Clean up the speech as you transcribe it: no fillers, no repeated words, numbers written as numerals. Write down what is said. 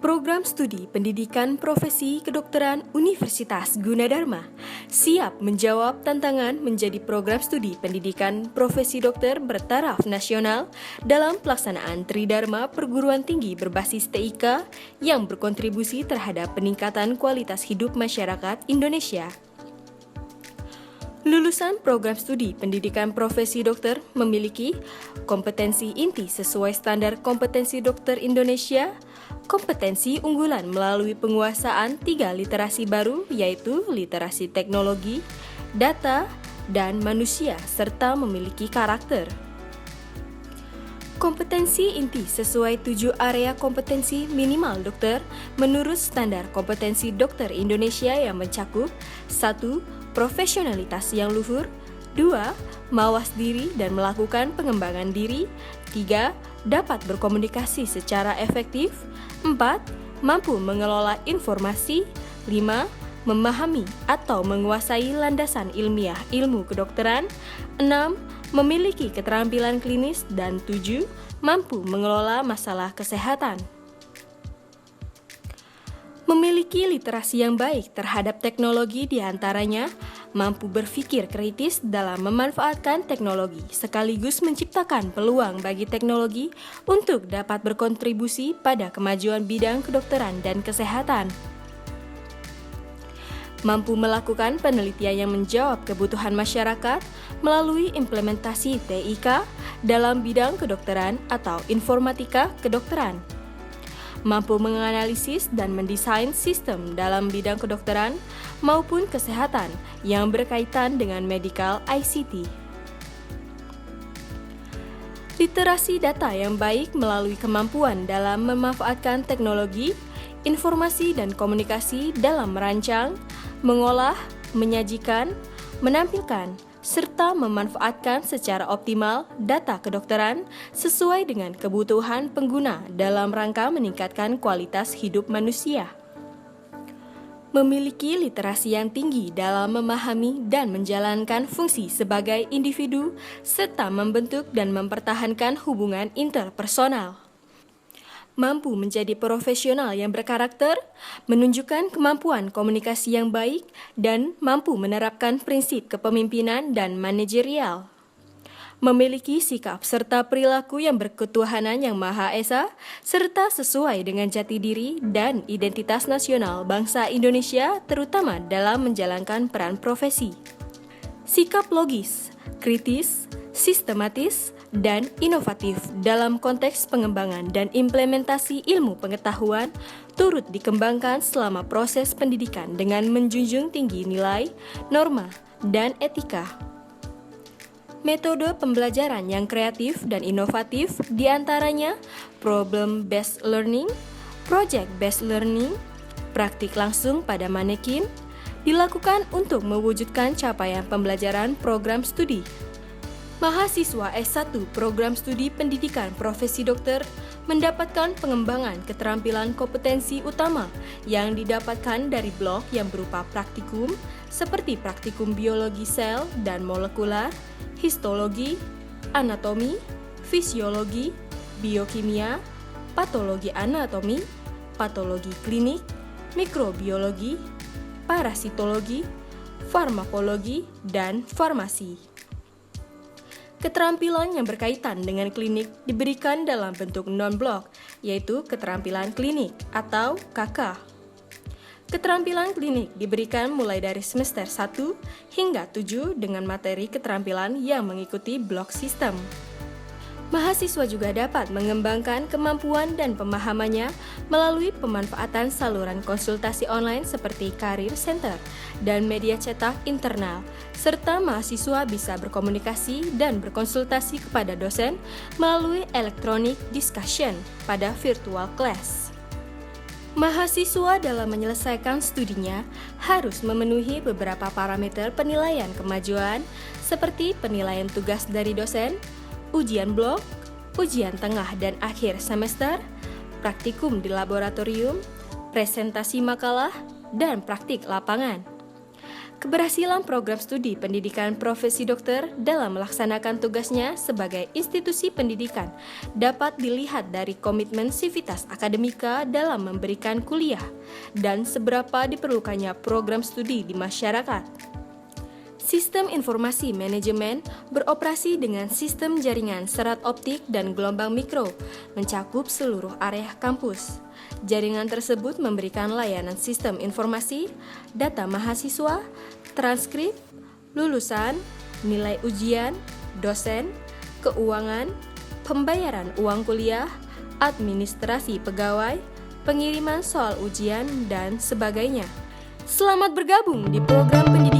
Program Studi Pendidikan Profesi Kedokteran Universitas Gunadarma siap menjawab tantangan menjadi program studi pendidikan profesi dokter bertaraf nasional dalam pelaksanaan Tridharma Perguruan Tinggi berbasis TIK yang berkontribusi terhadap peningkatan kualitas hidup masyarakat Indonesia. Lulusan program studi pendidikan profesi dokter memiliki kompetensi inti sesuai standar kompetensi dokter Indonesia, kompetensi unggulan melalui penguasaan 3 literasi baru yaitu literasi teknologi, data, dan manusia serta memiliki karakter. Kompetensi inti sesuai 7 area kompetensi minimal dokter menurut standar kompetensi dokter Indonesia yang mencakup 1. Profesionalitas yang luhur, 2. Mawas diri dan melakukan pengembangan diri, 3. Dapat berkomunikasi secara efektif, 4. Mampu mengelola informasi, 5. Memahami atau menguasai landasan ilmiah ilmu kedokteran, 6. Memiliki keterampilan klinis, dan 7. Mampu mengelola masalah kesehatan. Memiliki literasi yang baik terhadap teknologi diantaranya mampu berpikir kritis dalam memanfaatkan teknologi sekaligus menciptakan peluang bagi teknologi untuk dapat berkontribusi pada kemajuan bidang kedokteran dan kesehatan. Mampu melakukan penelitian yang menjawab kebutuhan masyarakat melalui implementasi TIK dalam bidang kedokteran atau informatika kedokteran. Mampu menganalisis dan mendesain sistem dalam bidang kedokteran maupun kesehatan yang berkaitan dengan medical ICT. Literasi data yang baik melalui kemampuan dalam memanfaatkan teknologi, informasi dan komunikasi dalam merancang, mengolah, menyajikan, menampilkan, serta memanfaatkan secara optimal data kedokteran sesuai dengan kebutuhan pengguna dalam rangka meningkatkan kualitas hidup manusia. Memiliki literasi yang tinggi dalam memahami dan menjalankan fungsi sebagai individu serta membentuk dan mempertahankan hubungan interpersonal. Mampu menjadi profesional yang berkarakter, menunjukkan kemampuan komunikasi yang baik, dan mampu menerapkan prinsip kepemimpinan dan manajerial. Memiliki sikap serta perilaku yang berketuhanan yang Maha Esa, serta sesuai dengan jati diri dan identitas nasional bangsa Indonesia terutama dalam menjalankan peran profesi. Sikap logis, kritis, sistematis, dan inovatif dalam konteks pengembangan dan implementasi ilmu pengetahuan turut dikembangkan selama proses pendidikan dengan menjunjung tinggi nilai, norma, dan etika. Metode pembelajaran yang kreatif dan inovatif diantaranya problem-based learning, project-based learning, praktik langsung pada manekin, dilakukan untuk mewujudkan capaian pembelajaran program studi. Mahasiswa S1 Program Studi Pendidikan Profesi Dokter mendapatkan pengembangan keterampilan kompetensi utama yang didapatkan dari blok yang berupa praktikum seperti praktikum biologi sel dan molekular, histologi, anatomi, fisiologi, biokimia, patologi anatomi, patologi klinik, mikrobiologi, parasitologi, farmakologi, dan farmasi. Keterampilan yang berkaitan dengan klinik diberikan dalam bentuk non-blok, yaitu keterampilan klinik atau KK. Keterampilan klinik diberikan mulai dari semester 1 hingga 7 dengan materi keterampilan yang mengikuti blok sistem. Mahasiswa juga dapat mengembangkan kemampuan dan pemahamannya melalui pemanfaatan saluran konsultasi online seperti Career Center dan media cetak internal, serta mahasiswa bisa berkomunikasi dan berkonsultasi kepada dosen melalui electronic discussion pada virtual class. Mahasiswa dalam menyelesaikan studinya harus memenuhi beberapa parameter penilaian kemajuan seperti penilaian tugas dari dosen, ujian blok, ujian tengah dan akhir semester, praktikum di laboratorium, presentasi makalah, dan praktik lapangan. Keberhasilan program studi pendidikan profesi dokter dalam melaksanakan tugasnya sebagai institusi pendidikan dapat dilihat dari komitmen sivitas akademika dalam memberikan kuliah dan seberapa diperlukannya program studi di masyarakat. Sistem informasi manajemen beroperasi dengan sistem jaringan serat optik dan gelombang mikro, mencakup seluruh area kampus. Jaringan tersebut memberikan layanan sistem informasi, data mahasiswa, transkrip, lulusan, nilai ujian, dosen, keuangan, pembayaran uang kuliah, administrasi pegawai, pengiriman soal ujian, dan sebagainya. Selamat bergabung di program pendidikan